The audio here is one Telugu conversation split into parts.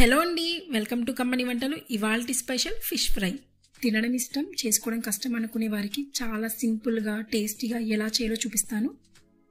హలో అండి, వెల్కమ్ టు కమ్మని వంటలు. ఇవాల్టి స్పెషల్ ఫిష్ ఫ్రై. తినడం ఇష్టం, చేసుకోవడం కష్టం అనుకునే వారికి చాలా సింపుల్గా టేస్టీగా ఎలా చేయాలో చూపిస్తాను.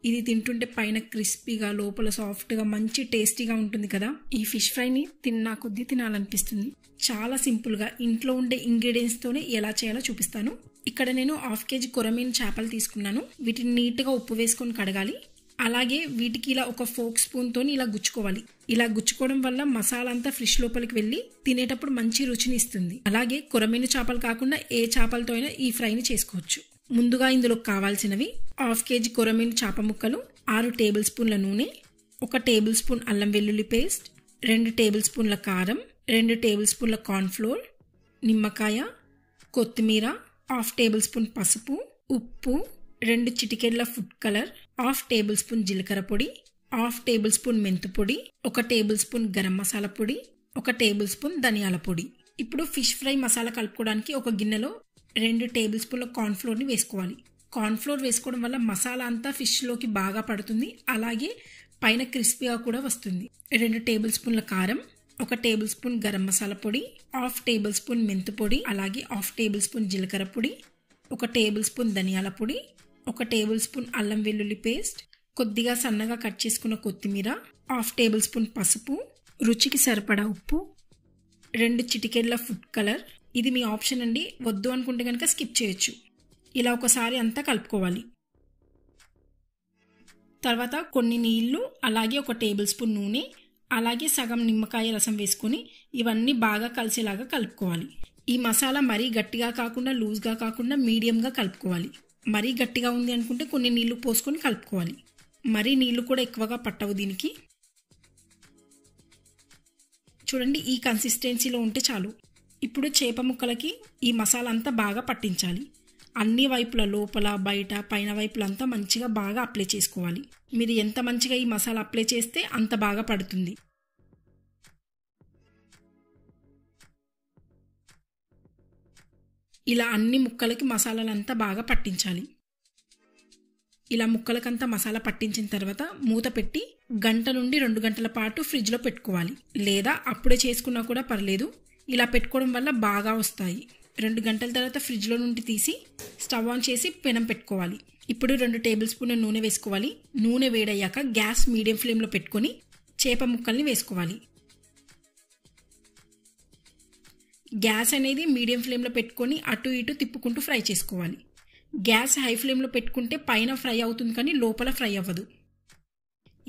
ఇది తింటుంటే పైన క్రిస్పీగా లోపల సాఫ్ట్గా మంచి టేస్టీగా ఉంటుంది కదా. ఈ ఫిష్ ఫ్రైని తిన్నా కొద్దీ తినాలనిపిస్తుంది. చాలా సింపుల్గా ఇంట్లో ఉండే ఇంగ్రీడియంట్స్తోనే ఎలా చేయాలో చూపిస్తాను. ఇక్కడ నేను 1/2 kg కొరమీను చేపలు తీసుకున్నాను. వీటిని నీట్గా ఉప్పు వేసుకొని కడగాలి. అలాగే వీటికి ఇలా ఒక ఫోక్ స్పూన్తో ఇలా గుచ్చుకోవాలి. ఇలా గుచ్చుకోవడం వల్ల మసాలా అంతా ఫిష్ లోపలికి వెళ్ళి తినేటప్పుడు మంచి రుచిని ఇస్తుంది. అలాగే కొరమీను చేపలు కాకుండా ఏ చేపలతో అయినా ఈ ఫ్రైని చేసుకోవచ్చు. ముందుగా ఇందులో కావాల్సినవి 1/2 kg కొరమీను చేప ముక్కలు, 6 టేబుల్ స్పూన్ల నూనె, 1 టేబుల్ స్పూన్ అల్లం వెల్లుల్లి పేస్ట్, 2 టేబుల్ స్పూన్ల కారం, 2 టేబుల్ స్పూన్ల కార్న్ఫ్లోర్, నిమ్మకాయ, కొత్తిమీర, 1/2 టేబుల్ స్పూన్ పసుపు, ఉప్పు, 2 చిటికెళ్ళ ఫుడ్ కలర్, 1/2 టేబుల్ స్పూన్ జీలకర్ర పొడి, 1/2 టేబుల్ స్పూన్ మెంతు పొడి, 1 టేబుల్ స్పూన్ గరం మసాలా పొడి, 1 టేబుల్ స్పూన్ ధనియాల పొడి. ఇప్పుడు ఫిష్ ఫ్రై మసాలా కలుపుకోవడానికి ఒక గిన్నెలో 2 టేబుల్ స్పూన్ల కార్న్ఫ్లోర్ని వేసుకోవాలి. కార్న్ఫ్లోర్ వేసుకోవడం వల్ల మసాలా అంతా ఫిష్లోకి బాగా పడుతుంది. అలాగే పైన క్రిస్పీగా కూడా వస్తుంది. 2 టేబుల్ స్పూన్ల కారం, 1 టేబుల్ స్పూన్ గరం మసాలా పొడి, 1/2 టేబుల్ స్పూన్ మెంతు పొడి, అలాగే 1/2 టేబుల్ స్పూన్ జీలకర్ర పొడి, 1 టేబుల్ స్పూన్ ధనియాల పొడి, 1 టేబుల్ స్పూన్ అల్లం వెల్లుల్లి పేస్ట్, కొద్దిగా సన్నగా కట్ చేసుకున్న కొత్తిమీర, 1/2 టేబుల్ స్పూన్ పసుపు, రుచికి సరిపడా ఉప్పు, 2 చిటికెళ్ళ ఫుడ్ కలర్. ఇది మీ ఆప్షన్ అండి, వద్దు అనుకుంటే కనుక స్కిప్ చేయొచ్చు. ఇలా ఒకసారి అంతా కలుపుకోవాలి. తర్వాత కొన్ని నీళ్లు, అలాగే 1 టేబుల్ స్పూన్ నూనె, అలాగే సగం నిమ్మకాయ రసం వేసుకొని ఇవన్నీ బాగా కలిసేలాగా కలుపుకోవాలి. ఈ మసాలా మరీ గట్టిగా కాకుండా లూజ్గా కాకుండా మీడియంగా కలుపుకోవాలి. మరీ గట్టిగా ఉంది అనుకుంటే కొన్ని నీళ్లు పోసుకొని కలుపుకోవాలి. మరీ నీళ్లు కూడా ఎక్కువగా పట్టవు దీనికి. చూడండి, ఈ కన్సిస్టెన్సీలో ఉంటే చాలు. ఇప్పుడు చేప ముక్కలకి ఈ మసాలా అంతా బాగా పట్టించాలి. అన్ని వైపుల లోపల బయట పైన వైపులంతా మంచిగా బాగా అప్లై చేసుకోవాలి. మీరు ఎంత మంచిగా ఈ మసాలా అప్లై చేస్తే అంత బాగా పడుతుంది. ఇలా అన్ని ముక్కలకి మసాలాలంతా బాగా పట్టించాలి. ఇలా ముక్కలకంతా మసాలా పట్టించిన తర్వాత మూత పెట్టి 1 నుండి 2 గంటల పాటు ఫ్రిడ్జ్లో పెట్టుకోవాలి. లేదా అప్పుడే చేసుకున్నా కూడా పర్లేదు. ఇలా పెట్టుకోవడం వల్ల బాగా వస్తాయి. 2 గంటల తర్వాత ఫ్రిడ్జ్లో నుండి తీసి స్టవ్ ఆన్ చేసి పెనం పెట్టుకోవాలి. ఇప్పుడు 2 టేబుల్ స్పూన్ల నూనె వేసుకోవాలి. నూనె వేడయ్యాక గ్యాస్ మీడియం ఫ్లేమ్లో పెట్టుకొని చేప ముక్కల్ని వేసుకోవాలి. గ్యాస్ అనేది మీడియం ఫ్లేమ్లో పెట్టుకొని అటు ఇటు తిప్పుకుంటూ ఫ్రై చేసుకోవాలి. గ్యాస్ హై ఫ్లేమ్లో పెట్టుకుంటే పైన ఫ్రై అవుతుంది కానీ లోపల ఫ్రై అవ్వదు.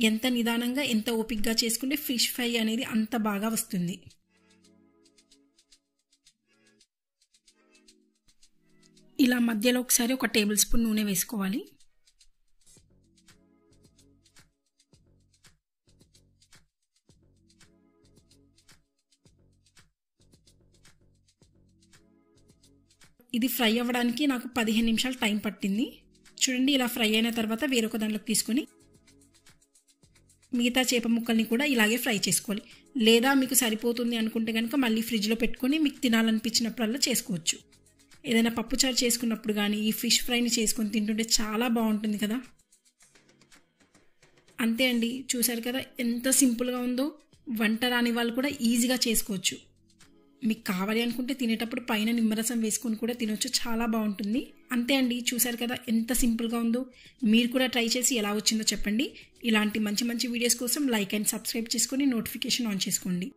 ఎంత నిదానంగా ఎంత ఓపికగా చేసుకుంటే ఫిష్ ఫ్రై అనేది అంత బాగా వస్తుంది. ఇలా మధ్యలో ఒకసారి 1 టేబుల్ స్పూన్ నూనె వేసుకోవాలి. ఇది ఫ్రై అవ్వడానికి నాకు 15 నిమిషాలు టైం పట్టింది. చూడండి, ఇలా ఫ్రై అయిన తర్వాత వేరొక దాంట్లోకి తీసుకొని మిగతా చేప ముక్కల్ని కూడా ఇలాగే ఫ్రై చేసుకోవాలి. లేదా మీకు సరిపోతుంది అనుకుంటే కనుక మళ్ళీ ఫ్రిడ్జ్లో పెట్టుకొని మీకు తినాలనిపించినప్పుడల్లా చేసుకోవచ్చు. ఏదైనా పప్పుచారు చేసుకున్నప్పుడు కానీ ఈ ఫిష్ ఫ్రైని చేసుకొని తింటుంటే చాలా బాగుంటుంది కదా. అంతే అండి, చూసారు కదా ఎంత సింపుల్గా ఉందో. వంట రాని వాళ్ళు కూడా ఈజీగా చేసుకోవచ్చు. మీకు కావాలి అనుకుంటే తినేటప్పుడు పైన నిమ్మరసం వేసుకొని కూడా తినొచ్చు, చాలా బాగుంటుంది. అంతే అండి, చూసారు కదా ఎంత సింపుల్గా ఉందో. మీరు కూడా ట్రై చేసి ఎలా వచ్చిందో చెప్పండి. ఇలాంటి మంచి మంచి వీడియోస్ కోసం లైక్ అండ్ సబ్స్క్రైబ్ చేసుకొని నోటిఫికేషన్ ఆన్ చేసుకోండి.